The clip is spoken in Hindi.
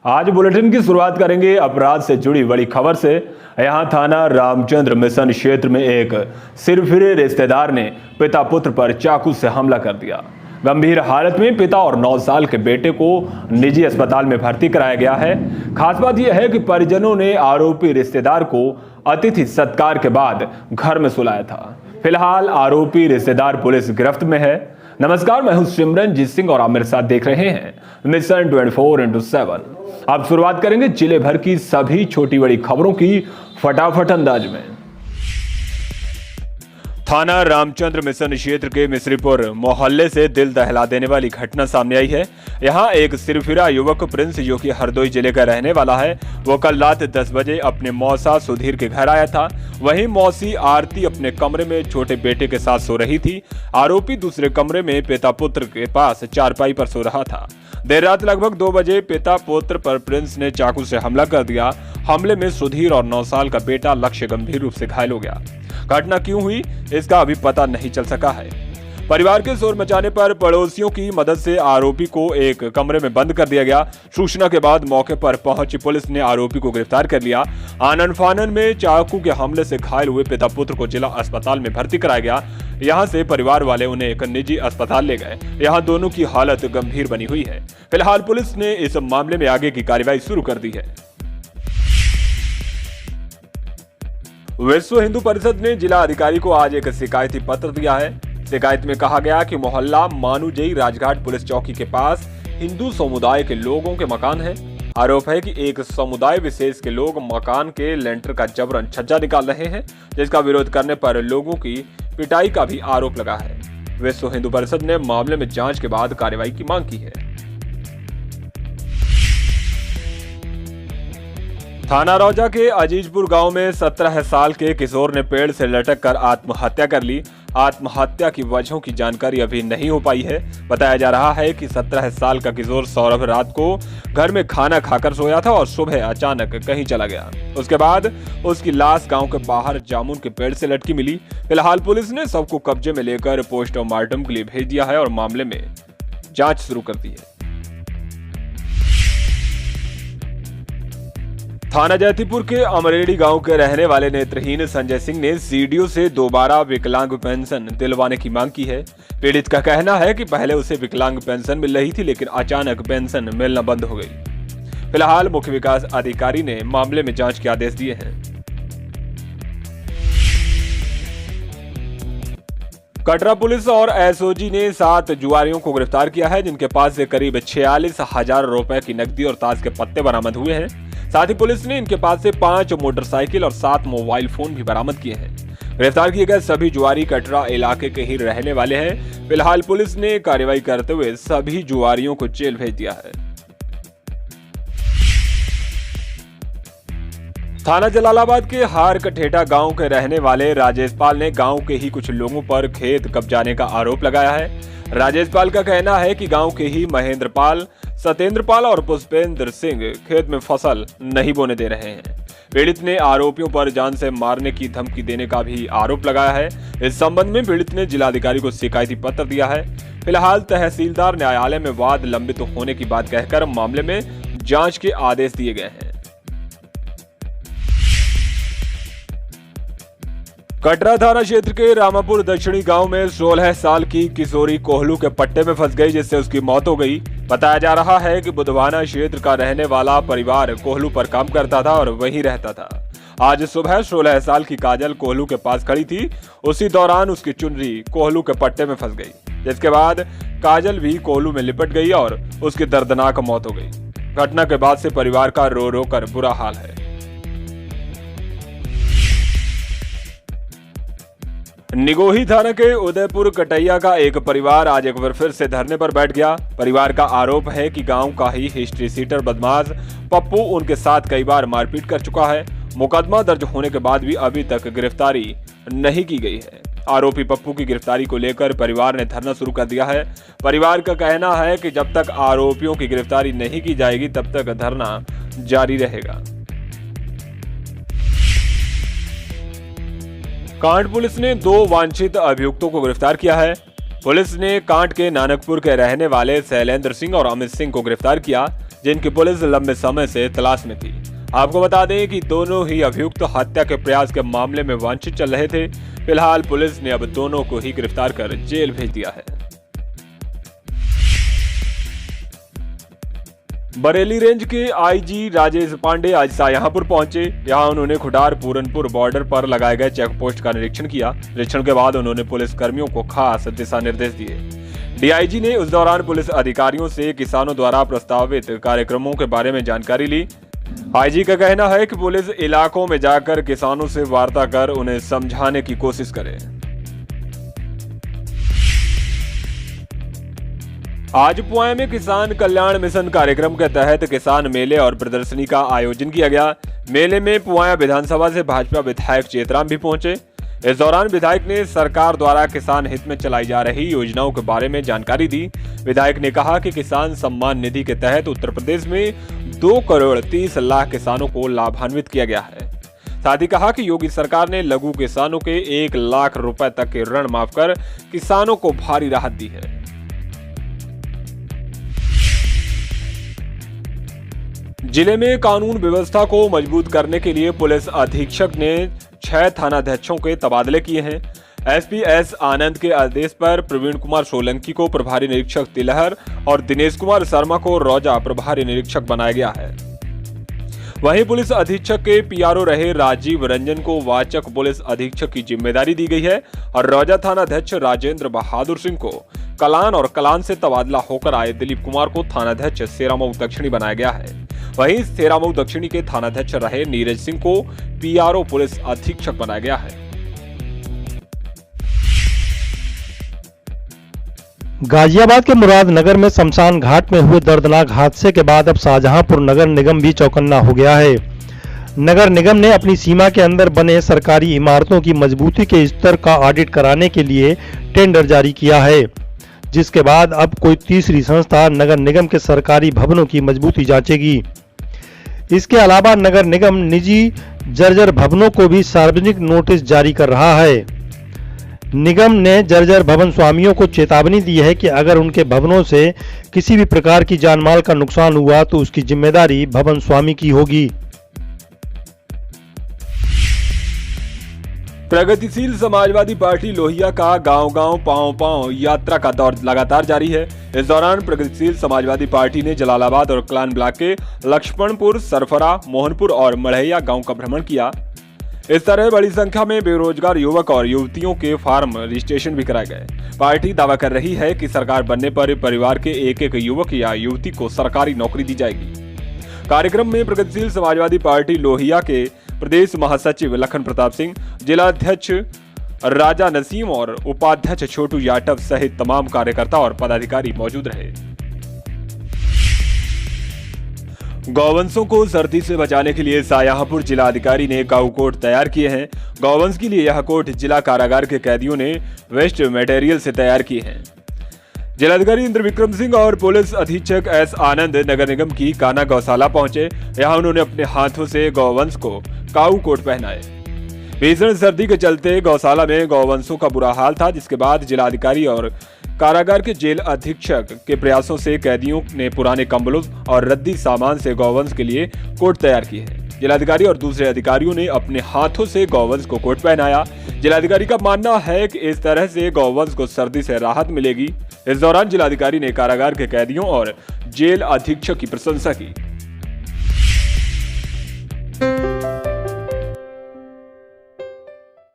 आज बुलेटिन की शुरुआत करेंगे अपराध से जुड़ी बड़ी खबर से। यहां थाना रामचंद्र मिशन क्षेत्र में एक सिरफिरे रिश्तेदार ने पिता पुत्र पर चाकू से हमला कर दिया। गंभीर हालत में पिता और 9 साल के बेटे को निजी अस्पताल में भर्ती कराया गया है। खास बात यह है कि परिजनों ने आरोपी रिश्तेदार को अतिथि सत्कार के बाद घर में सुलाया था। फिलहाल आरोपी रिश्तेदार पुलिस गिरफ्त में है। नमस्कार, मैं हूं सिमरनजीत सिंह और आप मेरे साथ देख रहे हैं मिशन 24/7। आप शुरुआत करेंगे जिले भर की सभी छोटी बड़ी खबरों की फटाफट अंदाज में। थाना रामचंद्र मिशन क्षेत्र के मिस्रीपुर मोहल्ले से दिल दहला देने वाली घटना सामने आई है। यहां एक सिरफिरा युवक प्रिंस, जो कि हरदोई जिले का रहने वाला है, वो कल रात 10 बजे अपने मौसा सुधीर के घर आया था। वहीं मौसी आरती अपने कमरे में छोटे बेटे के साथ सो रही थी। आरोपी दूसरे कमरे में पिता पुत्र के पास चारपाई पर सो रहा था। देर रात लगभग 2 बजे पिता पुत्र पर प्रिंस ने चाकू से हमला कर दिया। हमले में सुधीर और 9 साल का बेटा लक्ष्य गंभीर रूप से घायल हो गया। घटना क्यों हुई, इसका अभी पता नहीं चल सका है। परिवार के शोर मचाने पर पड़ोसियों की मदद से आरोपी को एक कमरे में बंद कर दिया गया। सूचना के बाद मौके पर पहुंची पुलिस ने आरोपी को गिरफ्तार कर लिया। आनन फानन में चाकू के हमले से घायल हुए पिता पुत्र को जिला अस्पताल में भर्ती कराया गया। यहां से परिवार वाले उन्हें एक निजी अस्पताल ले गए। यहां दोनों की हालत गंभीर बनी हुई है। फिलहाल पुलिस ने इस मामले में आगे की कार्रवाई शुरू कर दी है। विश्व हिंदू परिषद ने जिला अधिकारी को आज एक शिकायती पत्र दिया है। शिकायत में कहा गया कि मोहल्ला मानूजई राजघाट पुलिस चौकी के पास हिंदू समुदाय के लोगों के मकान है। आरोप है कि एक समुदाय विशेष के लोग मकान के लेंटर का जबरन छज्जा निकाल रहे हैं, जिसका विरोध करने पर लोगों की पिटाई का भी आरोप लगा है। विश्व हिंदू परिषद ने मामले में जांच के बाद कार्रवाई की मांग की है। थाना रौजा के अजीजपुर गांव में 17 साल के किशोर ने पेड़ से लटक कर आत्महत्या कर ली। आत्महत्या की वजहों की जानकारी अभी नहीं हो पाई है। बताया जा रहा है कि 17 साल का किशोर सौरभ रात को घर में खाना खाकर सोया था और सुबह अचानक कहीं चला गया। उसके बाद उसकी लाश गांव के बाहर जामुन के पेड़ से लटकी मिली। फिलहाल पुलिस ने सबको कब्जे में लेकर पोस्टमार्टम के लिए भेज दिया है और मामले में जांच शुरू कर दी है। थाना जैतीपुर के अमरेडी गांव के रहने वाले नेत्रहीन संजय सिंह ने सीडीओ से दोबारा विकलांग पेंशन दिलवाने की मांग की है। पीड़ित का कहना है कि पहले उसे विकलांग पेंशन मिल रही थी, लेकिन अचानक पेंशन मिलना बंद हो गई। फिलहाल मुख्य विकास अधिकारी ने मामले में जांच के आदेश दिए हैं। कटरा पुलिस और एसओजी ने 7 जुआरियों को गिरफ्तार किया है, जिनके पास से करीब 46,000 रुपए की नकदी और ताश के पत्ते बरामद हुए हैं। साथ ही पुलिस ने इनके पास से 5 मोटरसाइकिल और 7 मोबाइल फोन भी बरामद किए हैं। गिरफ्तार किए गए सभी जुआरी कटरा इलाके के ही रहने वाले हैं। फिलहाल पुलिस ने कार्रवाई करते हुए सभी जुआरियों को जेल भेज दिया है। थाना जलालाबाद के हार कठेटा गांव के रहने वाले राजेश पाल ने गांव के ही कुछ लोगों पर खेत कब्जाने का आरोप लगाया है। राजेश पाल का कहना है कि गांव के ही महेंद्र पाल, सत्येंद्र पाल और पुष्पेंद्र सिंह खेत में फसल नहीं बोने दे रहे हैं। पीड़ित ने आरोपियों पर जान से मारने की धमकी देने का भी आरोप लगाया है। इस संबंध में पीड़ित ने जिलाधिकारी को शिकायती पत्र दिया है। फिलहाल तहसीलदार न्यायालय में वाद लंबित होने की बात कहकर मामले में जांच के आदेश दिए गए हैं। कटरा थाना क्षेत्र के रामापुर दक्षिणी गांव में 16 साल की किशोरी कोहलू के पट्टे में फंस गई, जिससे उसकी मौत हो गई। बताया जा रहा है कि बुधवाना क्षेत्र का रहने वाला परिवार कोहलू पर काम करता था और वहीं रहता था। आज सुबह 16 साल की काजल कोहलू के पास खड़ी थी। उसी दौरान उसकी चुनरी कोहलू के पट्टे में फंस गई, जिसके बाद काजल भी कोहलू में लिपट गई और उसकी दर्दनाक मौत हो गई। घटना के बाद से परिवार का रो रो कर बुरा हाल है। निगोही थाना के उदयपुर कटैया का एक परिवार आज एक बार फिर से धरने पर बैठ गया। परिवार का आरोप है कि गांव का ही हिस्ट्री सीटर बदमाश पप्पू उनके साथ कई बार मारपीट कर चुका है। मुकदमा दर्ज होने के बाद भी अभी तक गिरफ्तारी नहीं की गई है। आरोपी पप्पू की गिरफ्तारी को लेकर परिवार ने धरना शुरू कर दिया है। परिवार का कहना है कि जब तक आरोपियों की गिरफ्तारी नहीं की जाएगी तब तक धरना जारी रहेगा। कांट पुलिस ने 2 वांछित अभियुक्तों को गिरफ्तार किया है। पुलिस ने कांट के नानकपुर के रहने वाले शैलेंद्र सिंह और अमित सिंह को गिरफ्तार किया। जिनकी पुलिस लंबे समय से तलाश में थी। आपको बता दें कि दोनों ही अभियुक्त हत्या के प्रयास के मामले में वांछित चल रहे थे। फिलहाल पुलिस ने अब दोनों को ही गिरफ्तार कर जेल भेज दिया है। बरेली रेंज के आईजी राजेश पांडे आज शाहजहांपुर पहुंचे। यहां उन्होंने खुटार पूरनपुर बॉर्डर पर लगाए गए चेक पोस्ट का निरीक्षण किया। निरीक्षण के बाद उन्होंने पुलिस कर्मियों को खास दिशा निर्देश दिए। डीआईजी ने उस दौरान पुलिस अधिकारियों से किसानों द्वारा प्रस्तावित कार्यक्रमों के बारे में जानकारी ली। आईजी का कहना है कि पुलिस इलाकों में जाकर किसानों से वार्ता कर उन्हें समझाने की कोशिश करे। आज पुआएं में किसान कल्याण मिशन कार्यक्रम के तहत किसान मेले और प्रदर्शनी का आयोजन किया गया। मेले में पुआया विधानसभा से भाजपा विधायक चेतराम भी पहुंचे। इस दौरान विधायक ने सरकार द्वारा किसान हित में चलाई जा रही योजनाओं के बारे में जानकारी दी। विधायक ने कहा कि किसान सम्मान निधि के तहत उत्तर प्रदेश में 2,30,00,000 किसानों को लाभान्वित किया गया है। साथ ही कहा कि योगी सरकार ने लघु किसानों के 1 लाख रुपए तक के ऋण माफ कर किसानों को भारी राहत दी है। जिले में कानून व्यवस्था को मजबूत करने के लिए पुलिस अधीक्षक ने 6 थानाध्यक्षों के तबादले किए हैं। एसपी एस आनंद के आदेश पर प्रवीण कुमार सोलंकी को प्रभारी निरीक्षक तिलहर और दिनेश कुमार शर्मा को रौजा प्रभारी निरीक्षक बनाया गया है। वहीं पुलिस अधीक्षक के पीआरओ रहे राजीव रंजन को वाचक पुलिस अधीक्षक की जिम्मेदारी दी गई है और रौजा थानाध्यक्ष राजेंद्र बहादुर सिंह को कलान और कलान से तबादला होकर आए दिलीप कुमार को थानाध्यक्ष सेरामऊ दक्षिणी बनाया गया है। वहीं सेरामऊ दक्षिणी के थानाध्यक्ष रहे नीरज सिंह को पीआरओ पुलिस अधीक्षक बनाया गया है। गाजियाबाद के मुरादनगर में शमशान घाट में हुए दर्दनाक हादसे के बाद अब शाहजहांपुर नगर निगम भी चौकन्ना हो गया है। नगर निगम ने अपनी सीमा के अंदर बने सरकारी इमारतों की मजबूती के स्तर का ऑडिट कराने के लिए टेंडर जारी किया है, जिसके बाद अब कोई तीसरी संस्था नगर निगम के सरकारी भवनों की मजबूती जांचेगी। इसके अलावा नगर निगम निजी जर्जर भवनों को भी सार्वजनिक नोटिस जारी कर रहा है। निगम ने जर्जर भवन स्वामियों को चेतावनी दी है कि अगर उनके भवनों से किसी भी प्रकार की जानमाल का नुकसान हुआ तो उसकी जिम्मेदारी भवन स्वामी की होगी। प्रगतिशील समाजवादी पार्टी लोहिया का गांव-गांव पांव-पांव यात्रा का दौर लगातार जारी है। इस दौरान प्रगतिशील समाजवादी पार्टी ने जलालाबाद और कलान ब्लॉक के लक्ष्मणपुर, सरफरा, मोहनपुर और मढ़ैया गांव का भ्रमण किया। इस तरह बड़ी संख्या में बेरोजगार युवक और युवतियों के फार्म रजिस्ट्रेशन भी कराए गए। पार्टी दावा कर रही है कि सरकार बनने पर परिवार के एक-एक युवक या युवती को सरकारी नौकरी दी जाएगी। कार्यक्रम में प्रगतिशील समाजवादी पार्टी लोहिया के प्रदेश महासचिव लखन प्रताप सिंह, जिला अध्यक्ष राजा नसीम और उपाध्यक्ष छोटू यादव सहित तमाम कार्यकर्ता और पदाधिकारी मौजूद रहे। गौवंशों को सर्दी से बचाने के लिए शाहजहांपुर जिला अधिकारी ने काऊ कोट तैयार किए हैं। गौवंश के लिए यह कोट जिला कारागार के कैदियों ने वेस्ट मटेरियल से तैयार किए हैं। जिलाधिकारी इंद्र विक्रम सिंह और पुलिस अधीक्षक एस आनंद नगर निगम की काना गौशाला पहुंचे। यहां उन्होंने अपने हाथों से गौवंश को काऊ कोट पहनाए। भीषण सर्दी के चलते गौशाला में गौवंशों का बुरा हाल था, जिसके बाद जिलाधिकारी और कारागार के जेल अधीक्षक के प्रयासों से कैदियों ने पुराने कंबलों और रद्दी सामान से गौवंश के लिए कोट तैयार किए हैं। जिलाधिकारी और दूसरे अधिकारियों ने अपने हाथों से गौवंश को कोट पहनाया। जिलाधिकारी का मानना है कि इस तरह से गौवंश को सर्दी से राहत मिलेगी। इस दौरान जिलाधिकारी ने कारागार के कैदियों और जेल अधीक्षक की प्रशंसा की।